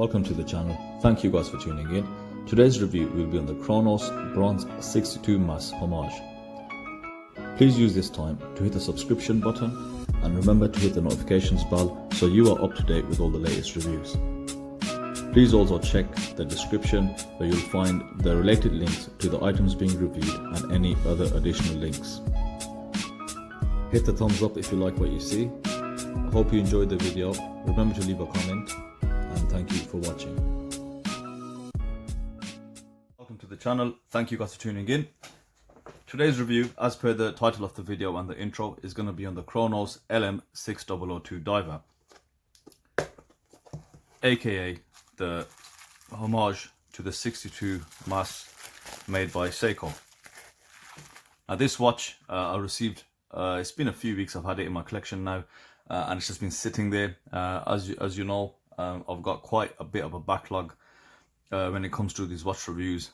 welcome to the channel. Thank you guys for tuning in. Today's review will be on the Cronos Bronze 62 Mass Homage. Please use this time to hit the subscription button and remember to hit the notifications bell so you are up to date with all the latest reviews. Please also check the description where you'll find the related links to the items being reviewed and any other additional links. Hit the thumbs up if you like what you see. I hope you enjoyed the video. Remember to leave a comment and thank you for watching. Welcome to the channel. Thank you guys for tuning in. Today's review, as per the title of the video and the intro, is going to be on the Cronos LM6002 diver, aka the homage to the 62 mass made by Seiko. Now this watch I received, it's been a few weeks I've had it in my collection now, and it's just been sitting there. As you know, I've got quite a bit of a backlog when it comes to these watch reviews.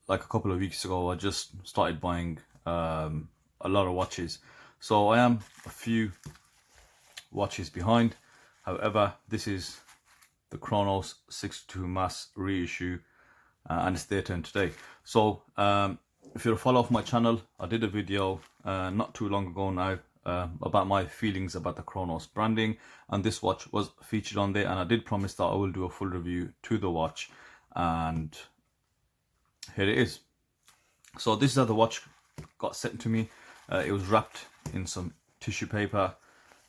Like a couple of weeks ago I just started buying a lot of watches, so I am a few watches behind. However, this is the Cronos 62 mass reissue, and it's their turn today. So if you're a follower of my channel, I did a video not too long ago now about my feelings about the Cronos branding, and this watch was featured on there, and I did promise that I will do a full review to the watch, and here it is. So this is how the watch got sent to me. It was wrapped in some tissue paper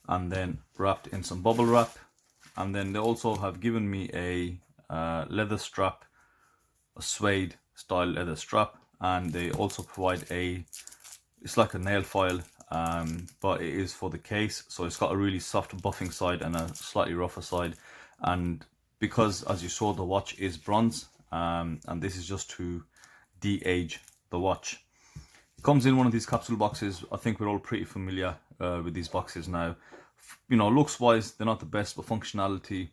and then wrapped in some bubble wrap, and then they also have given me a leather strap, a suede style leather strap, and they also provide it's like a nail file, but it is for the case, so it's got a really soft buffing side and a slightly rougher side. And because, as you saw, the watch is bronze, and this is just to de-age the watch. It comes in one of these capsule boxes. I think we're all pretty familiar with these boxes now. You know, looks wise they're not the best, but functionality,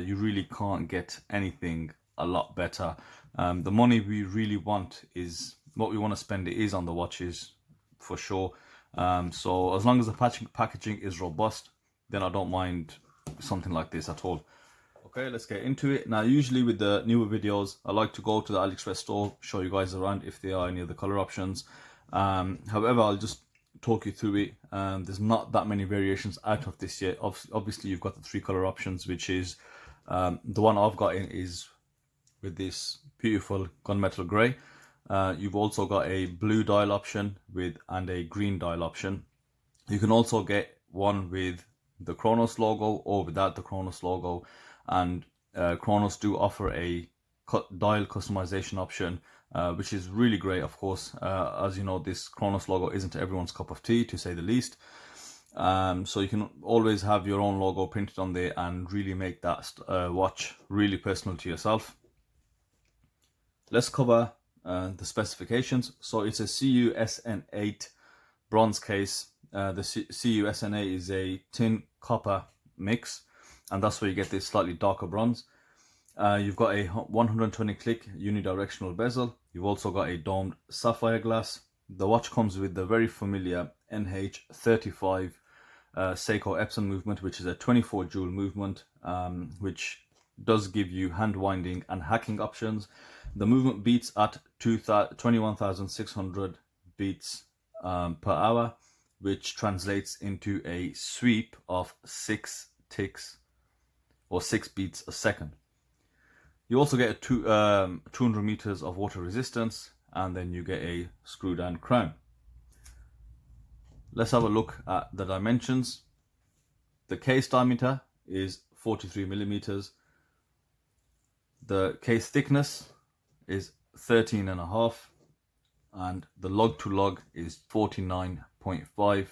you really can't get anything a lot better. The money we really want is what we want to spend, it is on the watches for sure. So as long as the packaging is robust, then I don't mind something like this at all. Okay, let's get into it. Now, usually with the newer videos, I like to go to the AliExpress store, show you guys around if there are any of the color options. However, I'll just talk you through it. There's not that many variations out of this yet. Obviously, you've got the 3 color options, which is the one I've got in is with this beautiful gunmetal gray. You've also got a blue dial option and a green dial option. You can also get one with the Cronos logo or without the Cronos logo, and Cronos do offer a dial customization option, which is really great. Of course, as you know, this Cronos logo isn't everyone's cup of tea, to say the least. So you can always have your own logo printed on there and really make that watch really personal to yourself. Let's cover the specifications. So it's a CU-SN8 bronze case. The CU-SN8 is a tin copper mix, and that's where you get this slightly darker bronze. You've got a 120 click unidirectional bezel. You've also got a domed sapphire glass. The watch comes with the very familiar NH35 Seiko Epson movement, which is a 24 joule movement, which does give you hand winding and hacking options. The movement beats at 21,600 beats per hour, which translates into a sweep of 6 ticks or 6 beats a second. You also get a 200 meters of water resistance, and then you get a screw down crown. Let's have a look at the dimensions. The case diameter is 43 millimeters. The case thickness is 13.5, and the lug to lug is 49.5.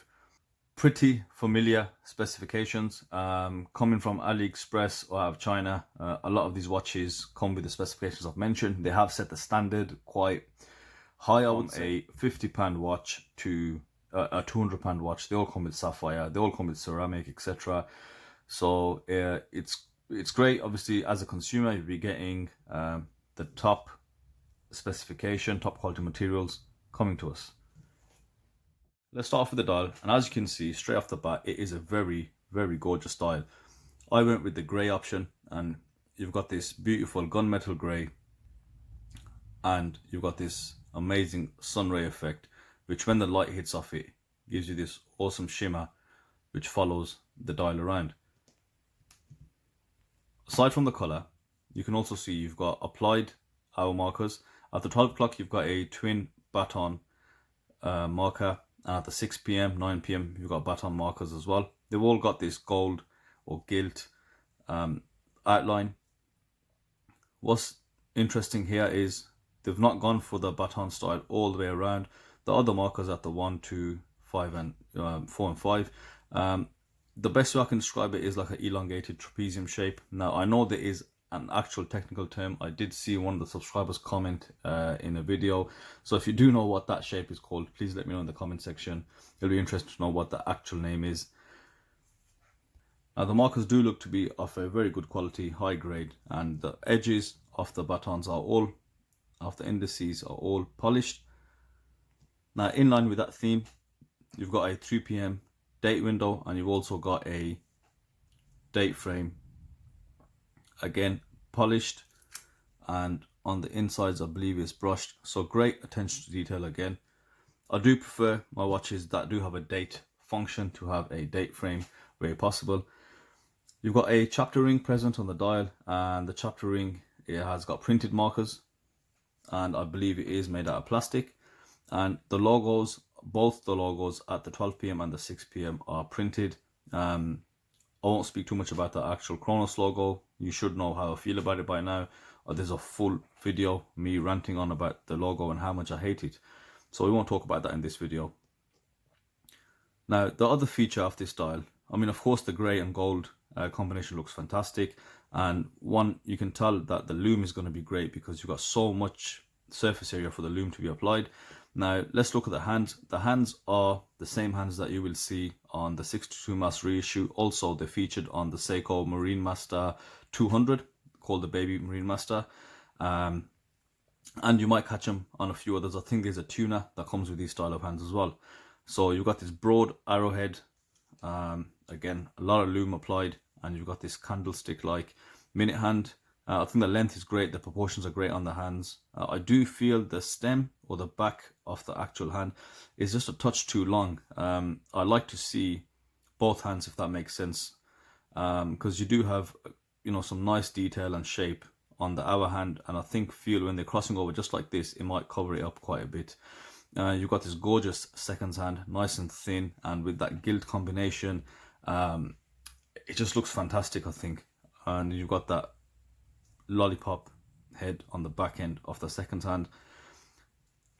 Pretty familiar specifications, coming from AliExpress or out of China. A lot of these watches come with the specifications I've mentioned. They have set the standard quite high. I would say a £50 watch to a £200 watch. They all come with sapphire, they all come with ceramic, etc. So it's great. Obviously, as a consumer, you'll be getting the top specification, top quality materials coming to us. Let's start off with the dial, and as you can see straight off the bat, it is a very, very gorgeous dial. I went with the grey option, and you've got this beautiful gunmetal grey, and you've got this amazing sun ray effect, which when the light hits off it gives you this awesome shimmer which follows the dial around. Aside from the colour, you can also see you've got applied hour markers. At the 12 o'clock you've got a twin baton marker, and at the 6 p.m, 9 p.m, you've got baton markers as well. They've all got this gold or gilt outline. What's interesting here is they've not gone for the baton style all the way around. The other markers at the 1, 2, 5 and 4 and 5, the best way I can describe it is like an elongated trapezium shape. Now I know there is an actual technical term. I did see one of the subscribers comment in a video, so if you do know what that shape is called, please let me know in the comment section. It'll be interesting to know what the actual name is. Now the markers do look to be of a very good quality, high grade, and the edges of the batons are all, of the indices are all polished. Now in line with that theme, you've got a 3 p.m. date window, and you've also got a date frame, again polished, and on the insides I believe it's brushed, so great attention to detail again. I do prefer my watches that do have a date function to have a date frame where possible. You've got a chapter ring present on the dial, and the chapter ring, it has got printed markers, and I believe it is made out of plastic, and the logos, both the logos at the 12 p.m. and the 6 p.m. are printed. I won't speak too much about the actual Cronos logo. You should know how I feel about it by now. There's a full video me ranting on about the logo and how much I hate it, so we won't talk about that in this video. Now the other feature of this dial, I mean, of course the grey and gold combination looks fantastic, and one, you can tell that the lume is going to be great because you've got so much surface area for the lume to be applied. Now let's look at the hands. The hands are the same hands that you will see on the 62 mass reissue. Also they're featured on the Seiko Marine Master 200, called the Baby Marine Master, and you might catch them on a few others. I think there's a tuner that comes with these style of hands as well. So you've got this broad arrowhead, again a lot of lume applied, and you've got this candlestick like minute hand. I think the length is great, the proportions are great on the hands. I do feel the stem or the back of the actual hand is just a touch too long. I like to see both hands, if that makes sense, because you do have, you know, some nice detail and shape on the hour hand, and I feel when they're crossing over just like this, it might cover it up quite a bit. You've got this gorgeous seconds hand, nice and thin, and with that gilt combination, it just looks fantastic, I think. And you've got that lollipop head on the back end of the seconds hand.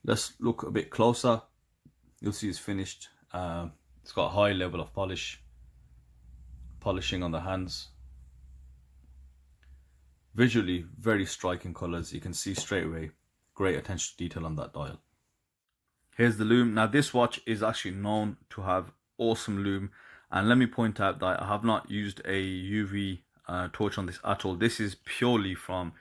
Let's look a bit closer. You'll see it's finished. It's got a high level of polishing on the hands. Visually very striking colors. You can see straight away great attention to detail on that dial. Here's the lume. Now this watch is actually known to have awesome lume, and let me point out that I have not used a UV torch on this at all. This is purely from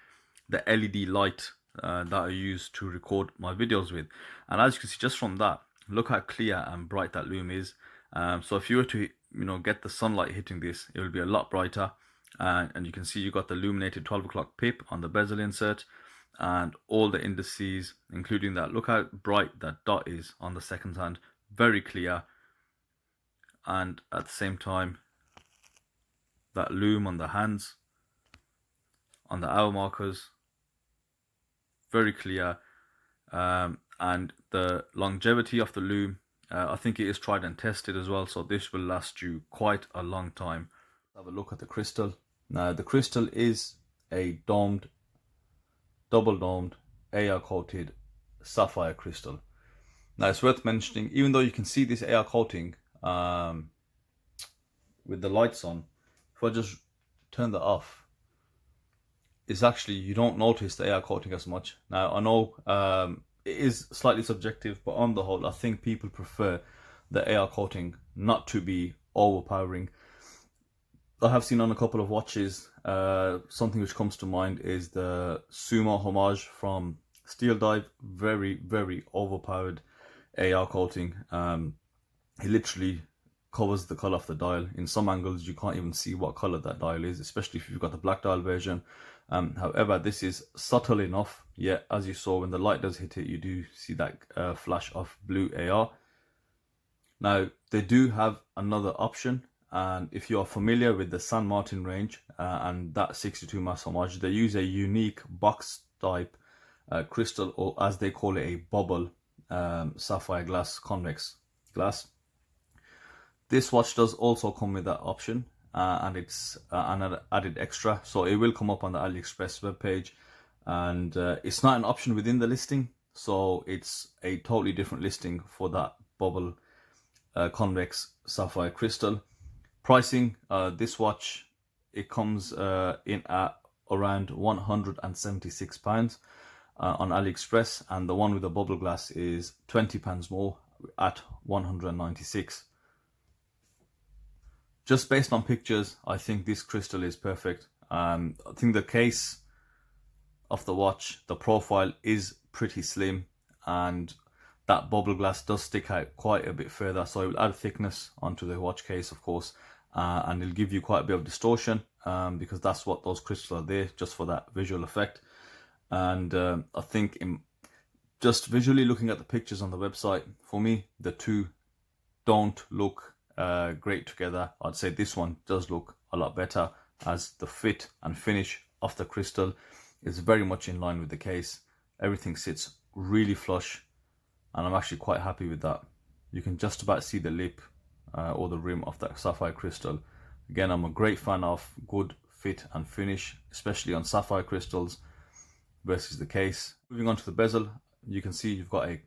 the LED light that I use to record my videos with, and as you can see just from that, look how clear and bright that lume is. So if you were to, you know, get the sunlight hitting this, it will be a lot brighter. And you can see you got the illuminated 12 o'clock pip on the bezel insert, and all the indices, including that. Look how bright that dot is on the second hand, very clear. And at the same time, that lume on the hands, on the hour markers, very clear. And the longevity of the lume, I think it is tried and tested as well, so this will last you quite a long time. Have a look at the crystal. Now the crystal is a domed, double domed, AR coated sapphire crystal. Now it's worth mentioning, even though you can see this AR coating with the lights on, if I just turn that off, it's actually, you don't notice the AR coating as much. Now I know it is slightly subjective, but on the whole I think people prefer the AR coating not to be overpowering. I have seen on a couple of watches, something which comes to mind is the Sumo Homage from Steel Dive. Very, very overpowered AR coating. It literally covers the color of the dial. In some angles you can't even see what color that dial is, especially if you've got the black dial version. However, this is subtle enough, yet as you saw when the light does hit it, you do see that flash of blue AR. Now they do have another option, and if you are familiar with the San Martin range and that 62 mass Homage, they use a unique box type crystal, or as they call it, a bubble sapphire glass, convex glass. This watch does also come with that option, and it's an added extra, so it will come up on the AliExpress webpage, and it's not an option within the listing, so it's a totally different listing for that bubble convex sapphire crystal. Pricing, this watch, it comes in at around £176 on AliExpress, and the one with the bubble glass is £20 more at £196. Just based on pictures, I think this crystal is perfect. I think the case of the watch, the profile is pretty slim, and that bubble glass does stick out quite a bit further, so it will add thickness onto the watch case, of course, and it'll give you quite a bit of distortion, because that's what those crystals are there, just for that visual effect. And I think just visually looking at the pictures on the website, for me, the two don't look great together. I'd say this one does look a lot better, as the fit and finish of the crystal is very much in line with the case. Everything sits really flush, and I'm actually quite happy with that. You can just about see the lip or the rim of that sapphire crystal. Again, I'm a great fan of good fit and finish, especially on sapphire crystals versus the case. Moving on to the bezel, you can see you've got a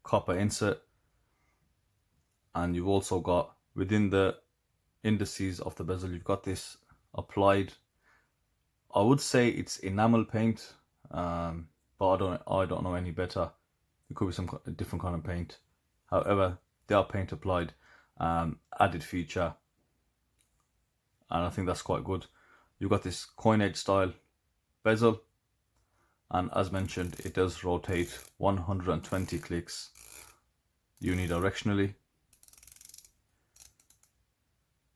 copper insert, and you've also got within the indices of the bezel, you've got this applied, I would say it's enamel paint, but I don't know any better. It could be some different kind of paint. However, they are paint applied, added feature, and I think that's quite good. You've got this coin edge style bezel, and as mentioned, it does rotate 120 clicks unidirectionally.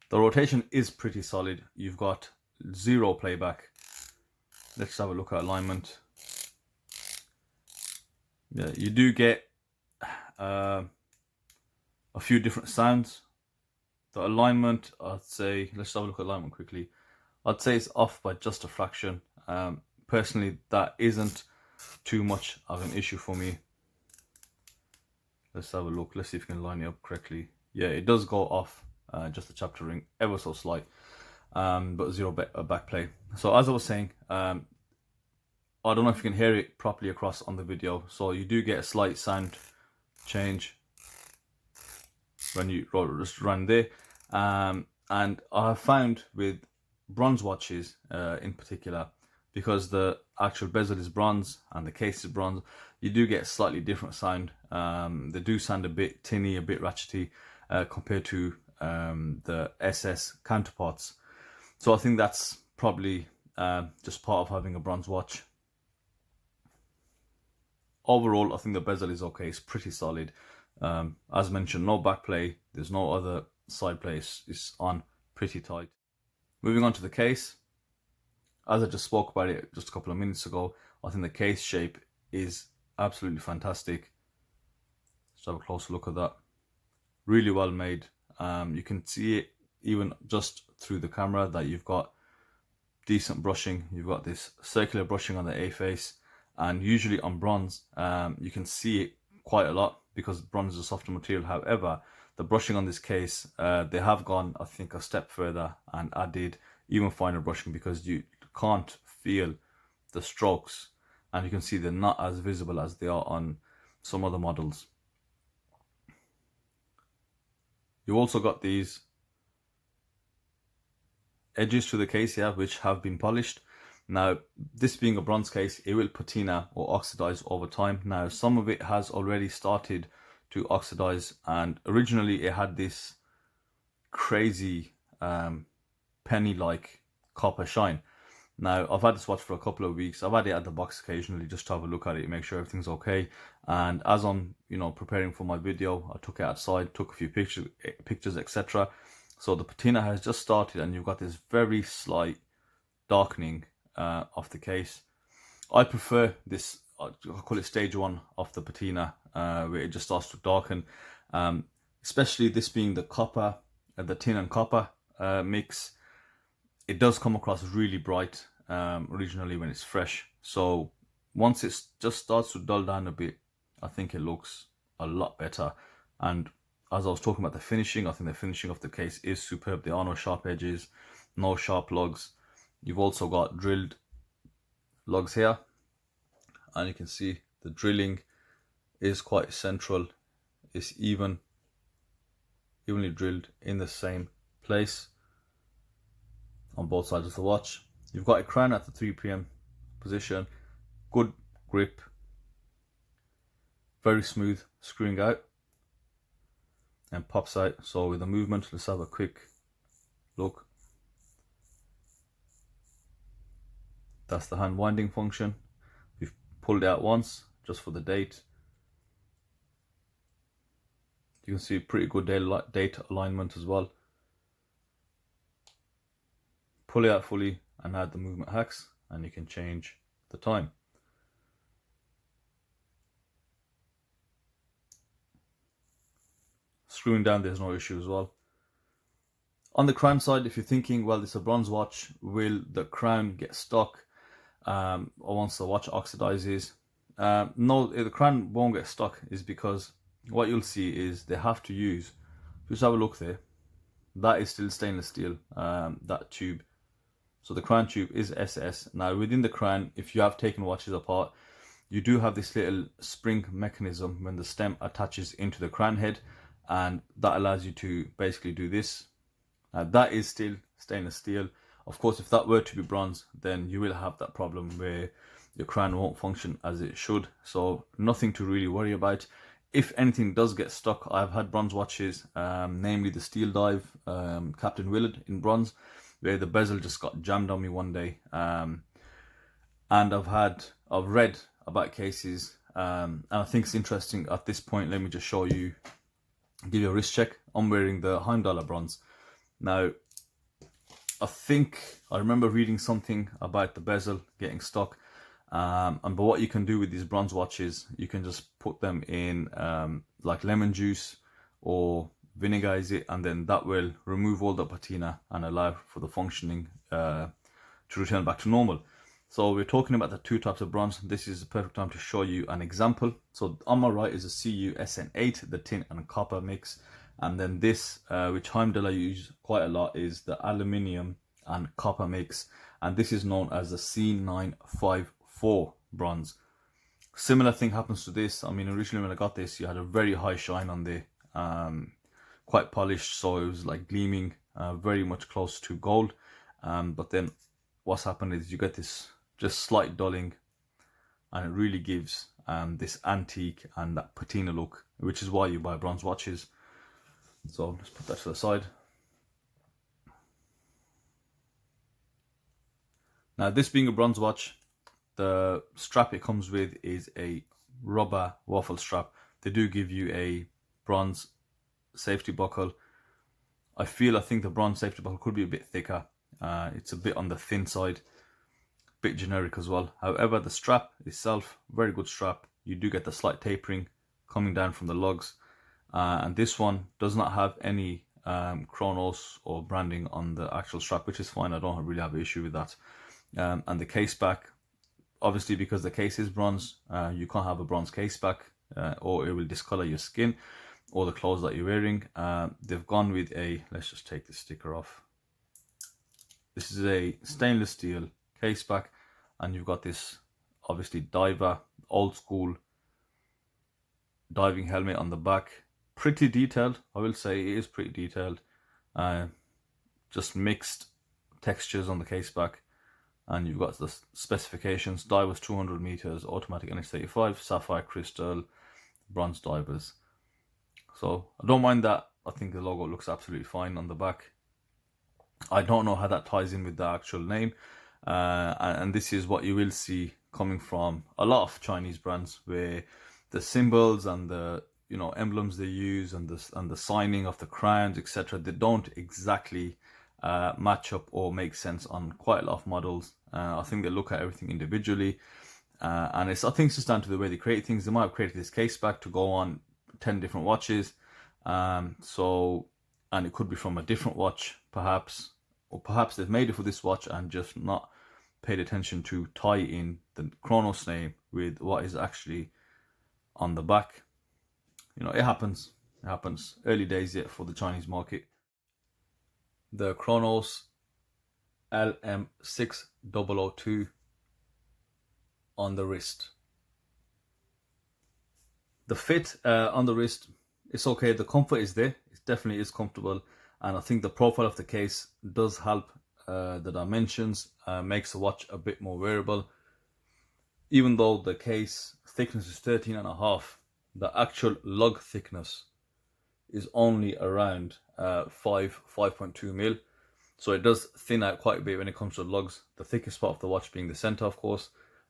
The rotation is pretty solid. You've got zero playback. Let's have a look at alignment. Yeah, you do get a few different sounds. The alignment, I'd say, let's have a look at alignment quickly. I'd say it's off by just a fraction. Personally, that isn't too much of an issue for me. Let's have a look. Let's see if we can line it up correctly. Yeah, it does go off just a chapter ring, ever so slight, but zero back play. So as I was saying, I don't know if you can hear it properly across on the video. So you do get a slight sound change when you just run there. And I have found with bronze watches in particular, because the actual bezel is bronze and the case is bronze, you do get a slightly different sound. They do sound a bit tinny, a bit ratchety compared to the SS counterparts. So I think that's probably just part of having a bronze watch. Overall, I think the bezel is okay. It's pretty solid. As mentioned, no back play. There's no other side play. It's on pretty tight. Moving on to the case. As I just spoke about it just a couple of minutes ago, I think the case shape is absolutely fantastic. Let's have a closer look at that. Really well made. You can see it even just through the camera that you've got decent brushing. You've got this circular brushing on the A face, and usually on bronze you can see it quite a lot because bronze is a softer material. However, the brushing on this case, they have gone, I think, a step further and added even finer brushing, because you can't feel the strokes, and you can see they're not as visible as they are on some other models. You also got these edges to the case here, which have been polished. Now, this being a bronze case, it will patina or oxidize over time. Now, some of it has already started to oxidize, and originally it had this crazy penny-like copper shine. Now, I've had this watch for a couple of weeks. I've had it at the box occasionally just to have a look at it, make sure everything's okay. And as I'm, preparing for my video, I took it outside, took a few pictures, etc. So the patina has just started, and you've got this very slight darkening of the case. I prefer this, I call it stage 1 of the patina, where it just starts to darken. Especially this being the copper, the tin and copper mix. It does come across really bright originally when it's fresh. So once it just starts to dull down a bit, I think it looks a lot better. And as I was talking about the finishing, I think the finishing of the case is superb. There are no sharp edges, no sharp lugs. You've also got drilled lugs here, and you can see the drilling is quite central. It's evenly drilled in the same place on both sides of the watch. You've got a crown at the 3 p.m. position, good grip, very smooth screwing out and pops out. So with the movement, let's have a quick look. That's the hand winding function. We've pulled it out once just for the date. You can see pretty good date alignment as well. Pull it out fully and add the movement hex, and you can change the time. Screwing down, there's no issue as well. On the crown side, if you're thinking, well, it's a bronze watch, will the crown get stuck or once the watch oxidizes? No, the crown won't get stuck, is because what you'll see is they have to use, just have a look there, that is still stainless steel, that tube. So the crown tube is SS. Now within the crown, if you have taken watches apart, you do have this little spring mechanism when the stem attaches into the crown head, and that allows you to basically do this. That is still stainless steel. Of course, if that were to be bronze, then you will have that problem where your crown won't function as it should. So nothing to really worry about. If anything does get stuck, I've had bronze watches, namely the Steel Dive Captain Willard in bronze, where the bezel just got jammed on me one day. And I've read about cases, and I think it's interesting at this point. Let me just show you, give you a wrist check. I'm wearing the Heimdallr bronze. Now, I remember reading something about the bezel getting stuck. But what you can do with these bronze watches, you can just put them in like lemon juice or vinegarize it, and then that will remove all the patina and allow for the functioning to return back to normal. So we're talking about the two types of bronze. This is the perfect time to show you an example. So on my right is a CU SN8, the tin and copper mix. And then this, which Heimdallr use quite a lot, is the aluminium and copper mix. And this is known as the C954 bronze. Similar thing happens to this. I mean, originally when I got this, you had a very high shine on there, quite polished, so it was like gleaming, very much close to gold. But then what's happened is you get this just slight dulling, and it really gives this antique and that patina look, which is why you buy bronze watches. So let's put that to the side. Now, this being a bronze watch, the strap it comes with is a rubber waffle strap. They do give you a bronze safety buckle. I think the bronze safety buckle could be a bit thicker. It's a bit on the thin side, bit generic as well. However, the strap itself, very good strap. You do get the slight tapering coming down from the lugs. And this one does not have any Cronos or branding on the actual strap, which is fine. I don't really have an issue with that. And the case back, obviously because the case is bronze, you can't have a bronze case back or it will discolor your skin or the clothes that you're wearing. They've gone with let's just take the sticker off. This is a stainless steel case back, and you've got this obviously diver, old school diving helmet on the back. Pretty detailed, I will say. It is pretty detailed. Just mixed textures on the case back, and you've got the specifications. Dive was 200 meters, automatic NX35, sapphire crystal, bronze divers. So I don't mind that. I think the logo looks absolutely fine on the back. I don't know how that ties in with the actual name. and this is what you will see coming from a lot of Chinese brands, where the symbols and the emblems they use and the signing of the crowns, etc., they don't exactly match up or make sense on quite a lot of models. I think they look at everything individually, and I think it's just down to the way they create things. They might have created this case back to go on 10 different watches, and it could be from a different watch perhaps, or perhaps they've made it for this watch and just not paid attention to tie in the Cronos name with what is actually on the back. It happens. It happens. Early days yet for the Chinese market. The Cronos LM6002 on the wrist. The fit on the wrist, it's okay. The comfort is there. It definitely is comfortable, and I think the profile of the case does help. The dimensions makes the watch a bit more wearable. Even though the case thickness is 13.5, the actual lug thickness is only around 5.2 mil. So it does thin out quite a bit when it comes to lugs. The thickest part of the watch being the center, of course.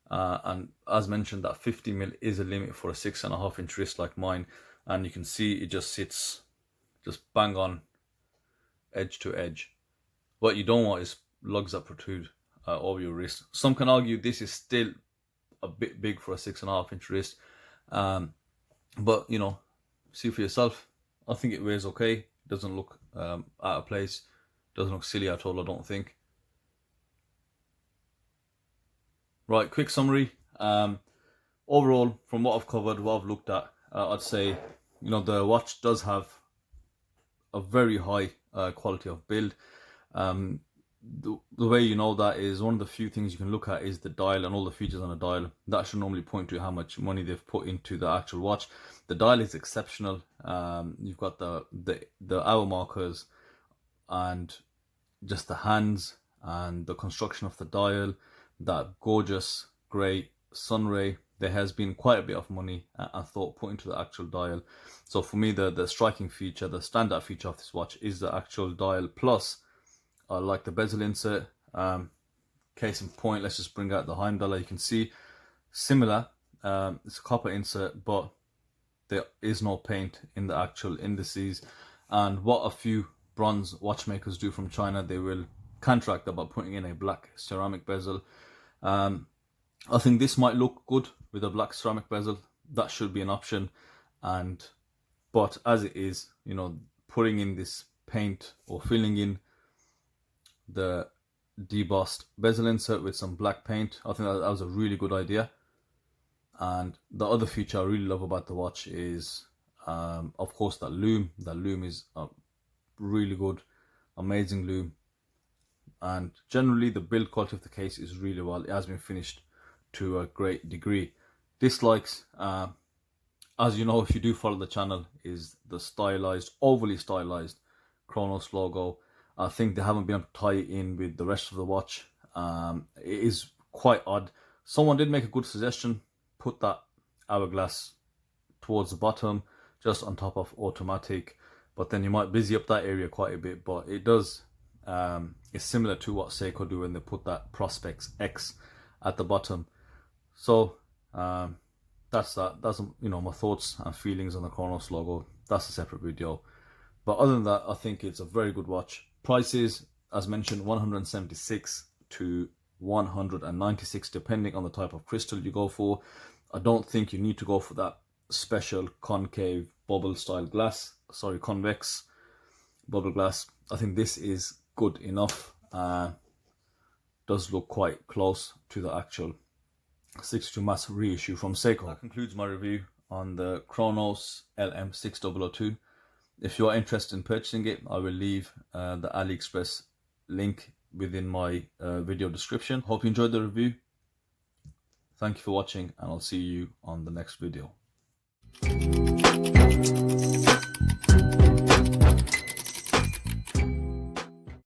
And as mentioned, that 50 mil is a limit for a 6.5 inch wrist like mine. And you can see it just sits just bang on edge to edge. What you don't want is lugs that protrude over your wrist. Some can argue this is still a bit big for a 6.5 inch wrist. But see for yourself. I think it wears okay. It doesn't look out of place. Doesn't look silly at all, I don't think. Right, quick summary. Overall, from what I've covered, what I've looked at, I'd say, the watch does have a very high quality of build. The way you know that is one of the few things you can look at is the dial and all the features on the dial. That should normally point to how much money they've put into the actual watch. The dial is exceptional. You've got the hour markers and just the hands and the construction of the dial, that gorgeous grey sunray. There has been quite a bit of money and thought put into the actual dial. So for me, the striking feature, the standout feature of this watch is the actual dial. Plus, I like the bezel insert. Case in point, let's just bring out the Heimdaller. You can see similar. It's a copper insert, but there is no paint in the actual indices. And what a few bronze watchmakers do from China, they will counteract that by putting in a black ceramic bezel. I think this might look good with a black ceramic bezel. That should be an option. But as it is, putting in this paint or filling in the debossed bezel insert with some black paint, I think that was a really good idea. And the other feature I really love about the watch is, of course, that Lume. That Lume is a really good, amazing Lume. And generally, the build quality of the case is really well. It has been finished to a great degree. Dislikes, as you know, if you do follow the channel, is the stylized, overly stylized Cronos logo. I think they haven't been able to tie it in with the rest of the watch. It is quite odd. Someone did make a good suggestion. Put that hourglass towards the bottom, just on top of automatic. But then you might busy up that area quite a bit. But it does, it's similar to what Seiko do when they put that Prospex X at the bottom. So that's that. That's my thoughts and feelings on the Cronos logo. That's a separate video. But other than that, I think it's a very good watch. Prices, as mentioned, 176 to 196, depending on the type of crystal you go for. I don't think you need to go for that special concave bubble style glass. Sorry, convex bubble glass. I think this is good enough. Does look quite close to the actual 62 mass reissue from Seiko. That concludes my review on the Cronos LM6002. If you are interested in purchasing it, I will leave the AliExpress link within my video description. Hope you enjoyed the review. Thank you for watching, and I'll see you on the next video.